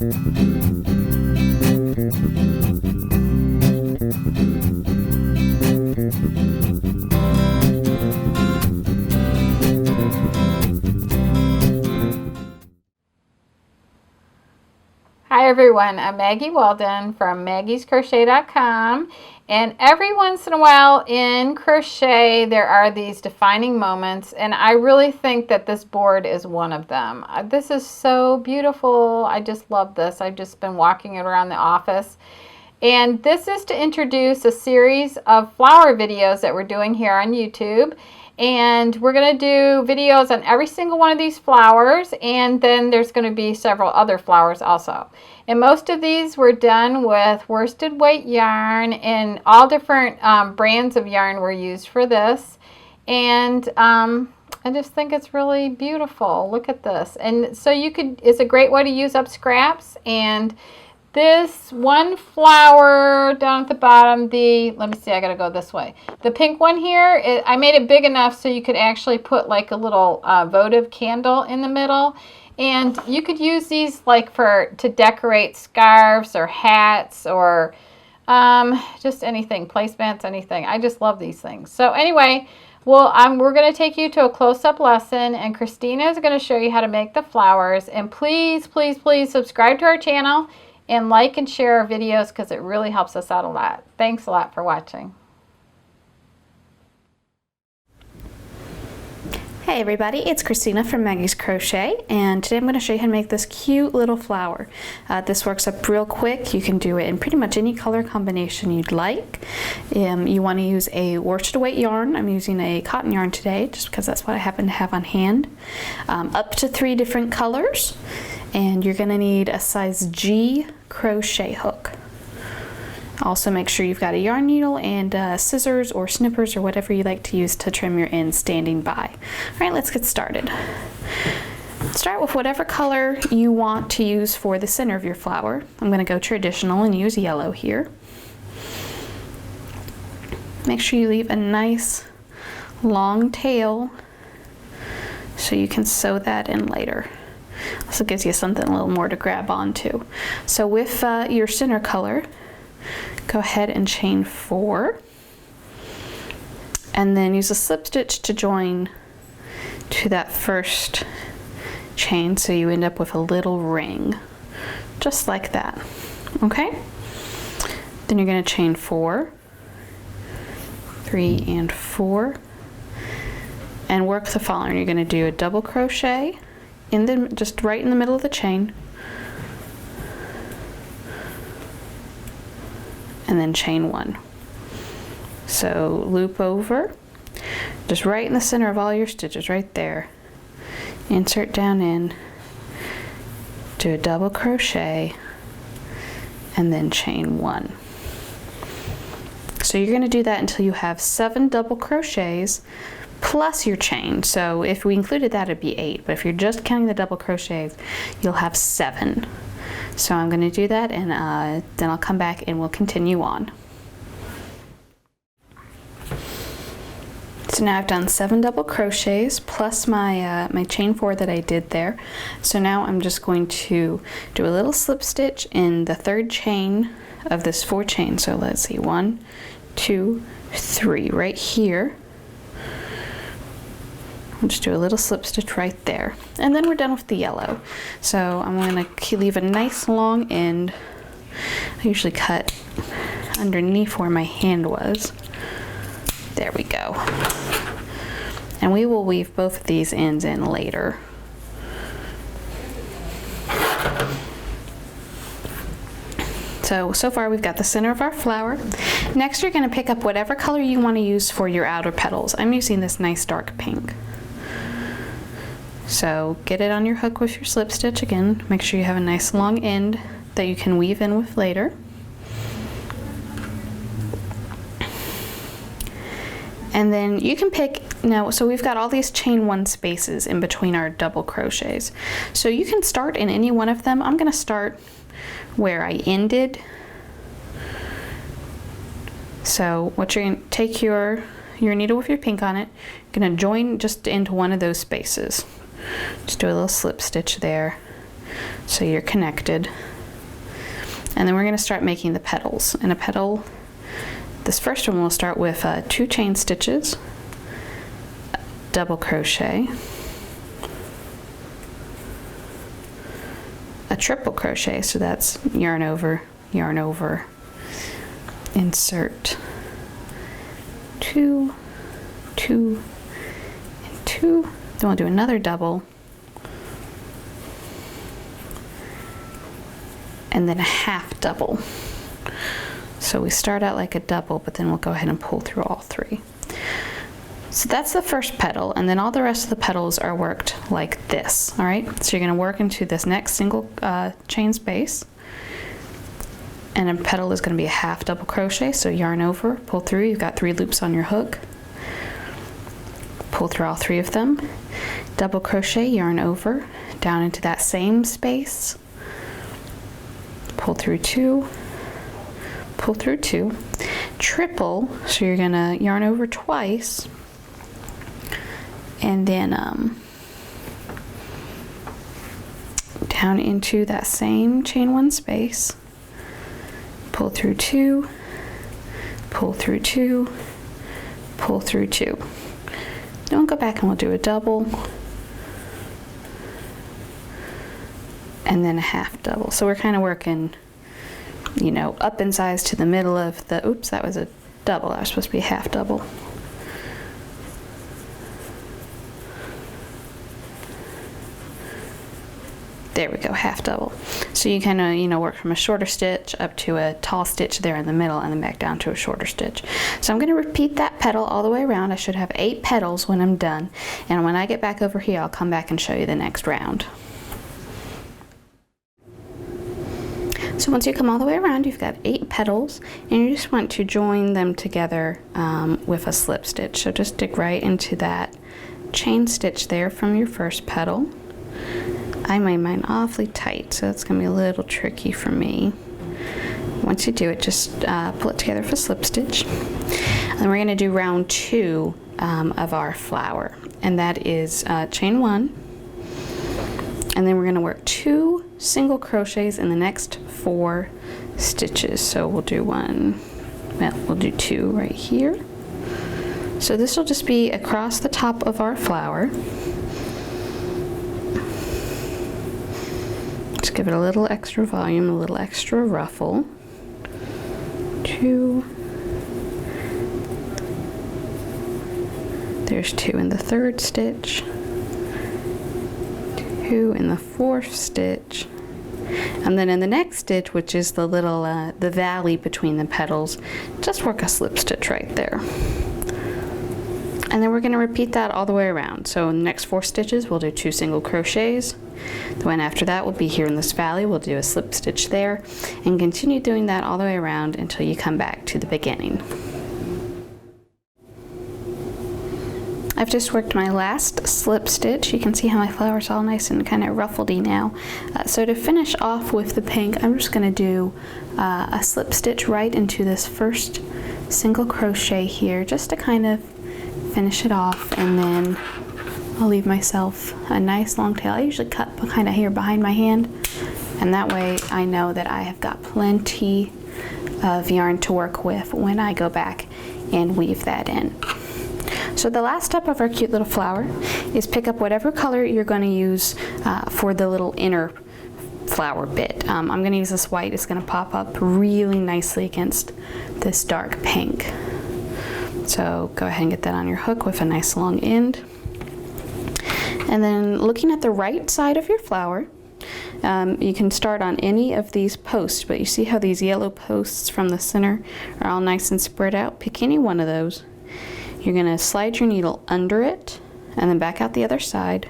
Hi everyone, I'm Maggie Weldon from maggiescrochet.com, and every once in a while in crochet there are these defining moments, and I really think that this board is one of them. This is so beautiful. I just love this. I've just been walking it around the office, and this is to introduce a series of flower videos that we're doing here on YouTube. And we're going to do videos on every single one of these flowers, and then there's going to be several other flowers also. And most of these were done with worsted weight yarn, and all different brands of yarn were used for this. And I just think it's really beautiful. Look at this. And so it's a great way to use up scraps. And this one flower down at the bottom, let me see, I gotta go this way. The pink one here, I made it big enough so you could actually put like a little votive candle in the middle. And you could use these like to decorate scarves or hats or just anything, placemats, anything. I just love these things. So anyway, well, we're going to take you to a close-up lesson, and Christina is going to show you how to make the flowers. And please, please, please subscribe to our channel and like and share our videos because it really helps us out a lot. Thanks a lot for watching. Hey everybody, it's Christina from Maggie's Crochet, and today I'm going to show you how to make this cute little flower. This works up real quick. You can do it in pretty much any color combination you'd like. You want to use a worsted weight yarn. I'm using a cotton yarn today just because that's what I happen to have on hand. Up to 3 different colors, and you're going to need a size G crochet hook. Also make sure you've got a yarn needle and scissors or snippers or whatever you like to use to trim your ends standing by. All right, let's get started. Start with whatever color you want to use for the center of your flower. I'm going to go traditional and use yellow here. Make sure you leave a nice long tail so you can sew that in later. Also gives you something a little more to grab onto. So with your center color, go ahead and chain 4 and then use a slip stitch to join to that first chain so you end up with a little ring just like that. Okay, then you're going to chain 4, 3 and 4 and work the following. You're going to do a double crochet just right in the middle of the chain, and then chain 1. So loop over, just right in the center of all your stitches, right there. Insert down in, do a double crochet, and then chain 1. So you're going to do that until you have 7 double crochets plus your chain. So if we included that, it'd be 8, but if you're just counting the double crochets, you'll have 7. So I'm going to do that, and then I'll come back and we'll continue on. So now I've done 7 double crochets plus my my chain 4 that I did there. So now I'm just going to do a little slip stitch in the 3rd chain of this 4 chain. So let's see, 1, 2, 3 right here. I'll just do a little slip stitch right there, and then we're done with the yellow. So I'm going to leave a nice long end. I usually cut underneath where my hand was. There we go. And we will weave both of these ends in later. So far we've got the center of our flower. Next you're going to pick up whatever color you want to use for your outer petals. I'm using this nice dark pink. So get it on your hook with your slip stitch again. Make sure you have a nice long end that you can weave in with later. And then you can pick, now, so we've got all these chain 1 spaces in between our double crochets. So you can start in any one of them. I'm going to start where I ended. So what you're going to take your needle with your pink on it, you're going to join just into one of those spaces. Just do a little slip stitch there so you're connected. And then we're going to start making the petals. And a petal, this first one we'll start with 2 chain stitches, double crochet, a triple crochet, so that's yarn over, insert 2, 2, and 2. Then we'll do another double, and then a half double. So we start out like a double, but then we'll go ahead and pull through all 3. So that's the first petal, and then all the rest of the petals are worked like this, all right? So you're gonna work into this next single chain space, and a petal is gonna be a half double crochet, so yarn over, pull through, you've got 3 loops on your hook, pull through all 3 of them, double crochet, yarn over, down into that same space, pull through 2, pull through 2, triple, so you're gonna yarn over twice, and then down into that same chain 1 space, pull through 2, pull through 2, pull through 2. Then we'll go back and we'll do a double, and then a half double. So we're kind of working, you know, up in size to the middle of the, oops, that was a double. That was supposed to be a half double. There we go, half double. So you kind of, you know, work from a shorter stitch up to a tall stitch there in the middle, and then back down to a shorter stitch. So I'm going to repeat that petal all the way around. I should have 8 petals when I'm done. And when I get back over here, I'll come back and show you the next round. So once you come all the way around, you've got 8 petals, and you just want to join them together with a slip stitch. So just dig right into that chain stitch there from your first petal. I made mine awfully tight, so it's going to be a little tricky for me. Once you do it, just pull it together with a slip stitch. And then we're going to do round 2 of our flower, and that is chain 1, and then we're going to work 2 single crochets in the next 4 stitches. So we'll do 2 right here. So this will just be across the top of our flower. Just give it a little extra volume, a little extra ruffle. 2. There's 2 in the 3rd stitch. 2 in the 4th stitch. And then in the next stitch, which is the little, the valley between the petals, just work a slip stitch right there. And then we're going to repeat that all the way around. So in the next 4 stitches, we'll do 2 single crochets. The one after that will be here in this valley. We'll do a slip stitch there, and continue doing that all the way around until you come back to the beginning. I've just worked my last slip stitch. You can see how my flower's all nice and kind of ruffledy now. So to finish off with the pink, I'm just going to do a slip stitch right into this first single crochet here, just to kind of finish it off, and then I'll leave myself a nice long tail. I usually cut kind of here behind my hand, and that way I know that I have got plenty of yarn to work with when I go back and weave that in. So the last step of our cute little flower is pick up whatever color you're going to use for the little inner flower bit. I'm going to use this white. It's going to pop up really nicely against this dark pink. So go ahead and get that on your hook with a nice long end. And then looking at the right side of your flower, you can start on any of these posts, but you see how these yellow posts from the center are all nice and spread out? Pick any one of those. You're going to slide your needle under it and then back out the other side,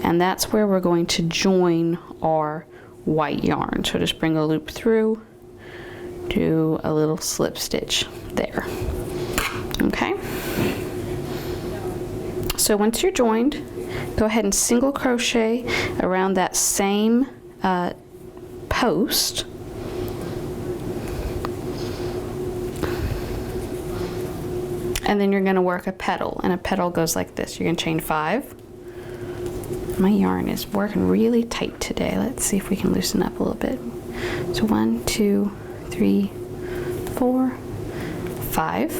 and that's where we're going to join our white yarn. So just bring a loop through, do a little slip stitch there. Okay? So once you're joined, go ahead and single crochet around that same post. And then you're going to work a petal, and a petal goes like this. You're going to chain 5. My yarn is working really tight today. Let's see if we can loosen up a little bit. So 1, 2, 3, 4, 5.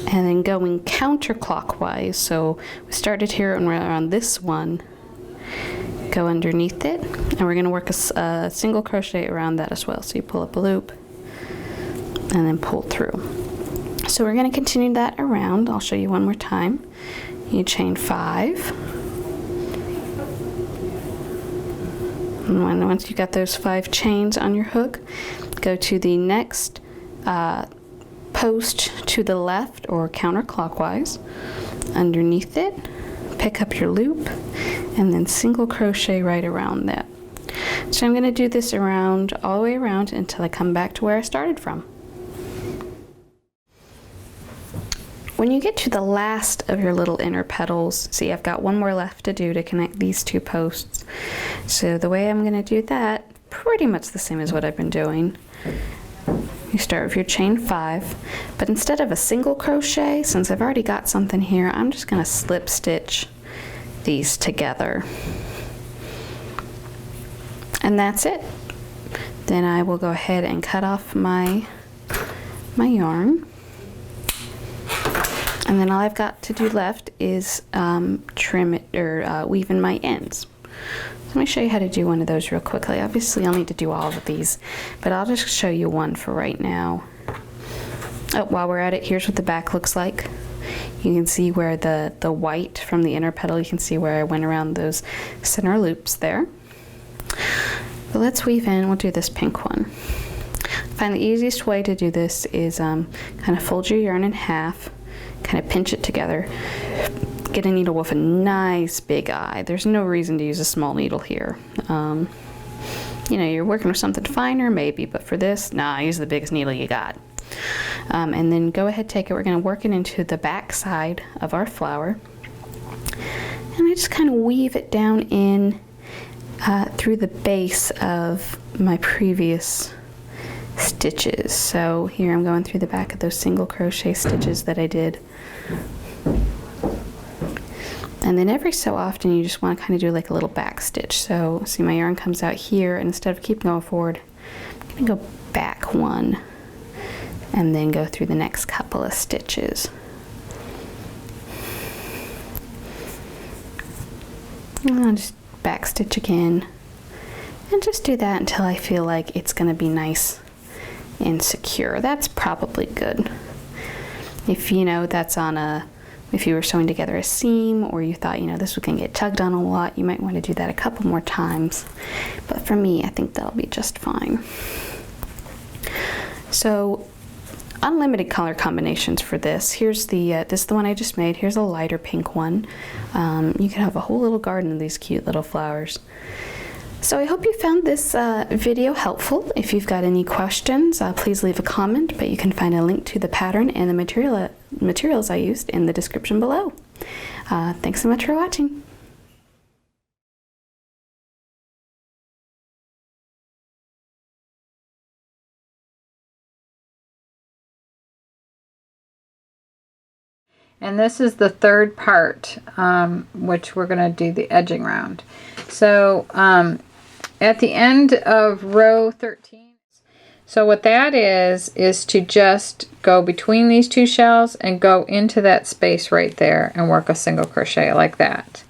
And then going counterclockwise. So we started here and we're on this one. Go underneath it, and we're going to work a single crochet around that as well. So you pull up a loop and then pull through. So we're going to continue that around. I'll show you one more time. You chain 5, and once you got those 5 chains on your hook, go to the next post to the left or counterclockwise. Underneath it, pick up your loop and then single crochet right around that. So I'm going to do this around, all the way around, until I come back to where I started from. When you get to the last of your little inner petals, see, I've got one more left to do to connect these 2 posts. So the way I'm going to do that, pretty much the same as what I've been doing. You start with your chain 5, but instead of a single crochet, since I've already got something here, I'm just going to slip stitch these together. And that's it. Then I will go ahead and cut off my yarn. And then all I've got to do left is trim it, or weave in my ends. Let me show you how to do one of those real quickly. Obviously, I'll need to do all of these, but I'll just show you one for right now. Oh, while we're at it, here's what the back looks like. You can see where the white from the inner petal, you can see where I went around those center loops there. But let's weave in, we'll do this pink one. I find the easiest way to do this is kind of fold your yarn in half, kind of pinch it together. Get a needle with a nice big eye. There's no reason to use a small needle here. You know, you're working with something finer maybe, but for this, nah, use the biggest needle you got. And then go ahead, take it. We're going to work it into the back side of our flower. And I just kind of weave it down in through the base of my previous stitches. So here I'm going through the back of those single crochet stitches that I did. And then every so often you just want to kind of do like a little back stitch. So see, my yarn comes out here, and instead of keep going forward, I'm going to go back one and then go through the next couple of stitches. And I'll just back stitch again, and just do that until I feel like it's going to be nice and secure. That's probably good. If you know that's on a, if you were sewing together a seam, or you thought, you know, this was going to get tugged on a lot, you might want to do that a couple more times. But for me, I think that'll be just fine. So unlimited color combinations for this. Here's the this is the one I just made. Here's a lighter pink one. You can have a whole little garden of these cute little flowers. So I hope you found this video helpful. If you've got any questions, please leave a comment, but you can find a link to the pattern and the materials I used in the description below. Thanks so much for watching. And this is the third part, which we're going to do the edging round. So at the end of row 13, so what that is to just go between these two shells and go into that space right there and work a single crochet like that.